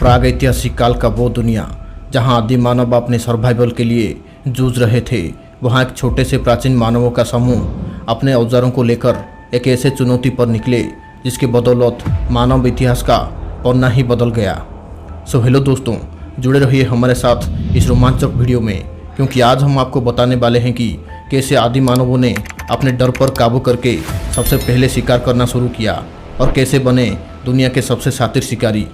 प्रागैतिहासिक काल का वो दुनिया जहां आदि मानव अपने सर्वाइवल के लिए जूझ रहे थे, वहां एक छोटे से प्राचीन मानवों का समूह अपने औजारों को लेकर एक ऐसे चुनौती पर निकले जिसकी बदौलत मानव इतिहास का पन्ना ही बदल गया। सो हेलो दोस्तों, जुड़े रहिए हमारे साथ इस रोमांचक वीडियो में, क्योंकि आज हम आपको बताने वाले हैं कि कैसे आदि मानवों ने अपने डर पर काबू करके सबसे पहले शिकार करना शुरू किया और कैसे बने दुनिया के सबसे शातिर शिकारी।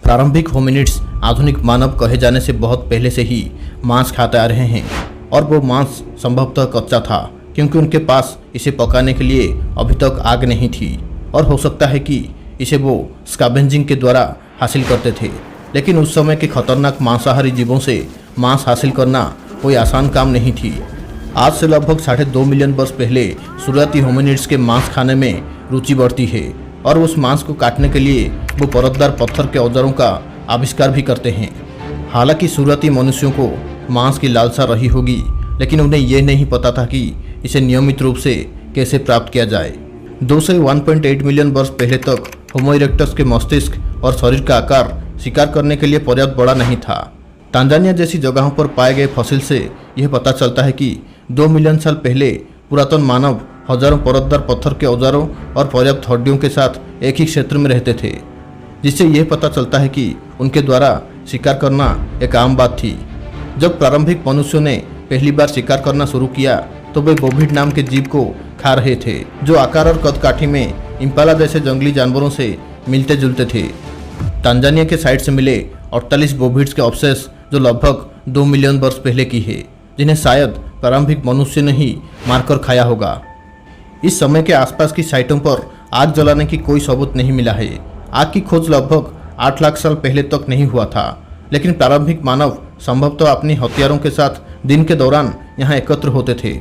प्रारंभिक होमिनिड्स आधुनिक मानव कहे जाने से बहुत पहले से ही मांस खाते आ रहे हैं, और वो मांस संभवतः कच्चा था क्योंकि उनके पास इसे पकाने के लिए अभी तक आग नहीं थी, और हो सकता है कि इसे वो स्कैवेंजिंग के द्वारा हासिल करते थे। लेकिन उस समय के खतरनाक मांसाहारी जीवों से मांस हासिल करना कोई आसान काम नहीं थी। आज से लगभग 2.5 मिलियन वर्ष पहले शुरुआती होमिनिड्स के मांस खाने में रुचि बढ़ती है, और उस मांस को काटने के लिए वो परतदार पत्थर के औजारों का आविष्कार भी करते हैं। हालांकि शुरुआती मनुष्यों को मांस की लालसा रही होगी, लेकिन उन्हें यह नहीं पता था कि इसे नियमित रूप से कैसे प्राप्त किया जाए। 2 से 1.8 मिलियन वर्ष पहले तक होमो इरेक्टस के मस्तिष्क और शरीर का आकार शिकार करने के लिए पर्याप्त बड़ा नहीं था। तांजानिया जैसी जगहों पर पाए गए फसिल से यह पता चलता है कि 2 मिलियन साल पहले पुरातन मानव हजारों परतदार पत्थर के औजारों और पर्याप्त हड्डियों के साथ एक ही क्षेत्र में रहते थे, जिससे यह पता चलता है कि उनके द्वारा शिकार करना एक आम बात थी। जब प्रारंभिक मनुष्यों ने पहली बार शिकार करना शुरू किया तो वे बोभिड नाम के जीव को खा रहे थे, जो आकार और कदकाठी में इम्पाला जैसे जंगली जानवरों से मिलते जुलते थे। तांजानिया के साइट से मिले 48 बोभिड्स के अवशेष जो लगभग 2 मिलियन वर्ष पहले की है, जिन्हें शायद प्रारंभिक मनुष्य ने ही मारकर खाया होगा। इस समय के आसपास की साइटों पर आग जलाने की कोई सबूत नहीं मिला है। आग की खोज लगभग 8 लाख साल पहले तक नहीं हुआ था, लेकिन प्रारंभिक मानव संभवतः अपने हथियारों के साथ दिन के दौरान यहाँ एकत्र होते थे,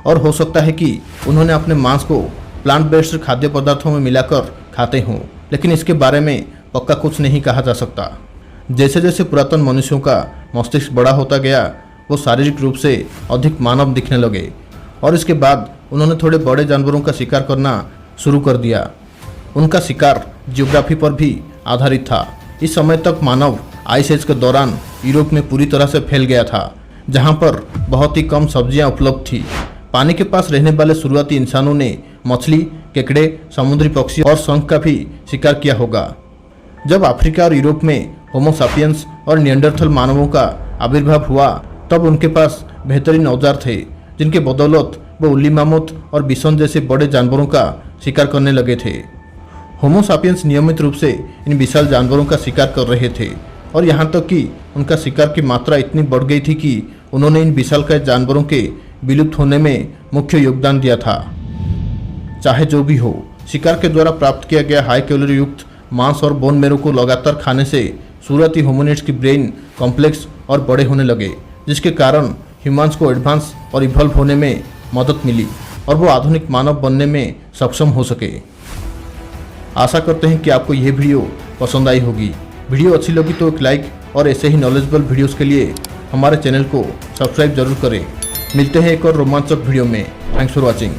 और हो सकता है कि उन्होंने अपने मांस को प्लांट बेस्ड खाद्य पदार्थों में मिलाकर खाते हों, लेकिन इसके बारे में पक्का कुछ नहीं कहा जा सकता। जैसे जैसे पुरातन मनुष्यों का मस्तिष्क बड़ा होता गया, वो शारीरिक रूप से अधिक मानव दिखने लगे, और इसके बाद उन्होंने थोड़े बड़े जानवरों का शिकार करना शुरू कर दिया। उनका शिकार जियोग्राफी पर भी आधारित था। इस समय तक मानव आइस एज के दौरान यूरोप में पूरी तरह से फैल गया था, जहाँ पर बहुत ही कम सब्जियाँ उपलब्ध थी। पानी के पास रहने वाले शुरुआती इंसानों ने मछली, केकड़े, समुद्री पक्षी और शंख का भी शिकार किया होगा। जब अफ्रीका और यूरोप में होमो सापियंस और निएंडरथल मानवों का आविर्भाव हुआ, तब उनके पास बेहतरीन औजार थे, जिनके बदौलत वो उल्ली मामूथ और बिसोन जैसे बड़े जानवरों का शिकार करने लगे थे। होमो सापियंस नियमित रूप से इन विशाल जानवरों का शिकार कर रहे थे, और यहाँ तक कि उनका शिकार की मात्रा इतनी बढ़ गई थी कि उन्होंने इन विशालकाय जानवरों के विलुप्त होने में मुख्य योगदान दिया था। चाहे जो भी हो, शिकार के द्वारा प्राप्त किया गया हाई कैलोरी युक्त मांस और बोन मेरो को लगातार खाने से शुरुआती होमिनिड्स की ब्रेन कॉम्प्लेक्स और बड़े होने लगे, जिसके कारण ह्यूमन्स को एडवांस और इवॉल्व होने में मदद मिली, और वो आधुनिक मानव बनने में सक्षम हो सके। आशा करते हैं कि आपको यह वीडियो पसंद आई होगी। वीडियो अच्छी लगी तो एक लाइक, और ऐसे ही नॉलेजेबल वीडियोस के लिए हमारे चैनल को सब्सक्राइब जरूर करें। मिलते हैं एक और रोमांचक वीडियो में। Thanks for watching.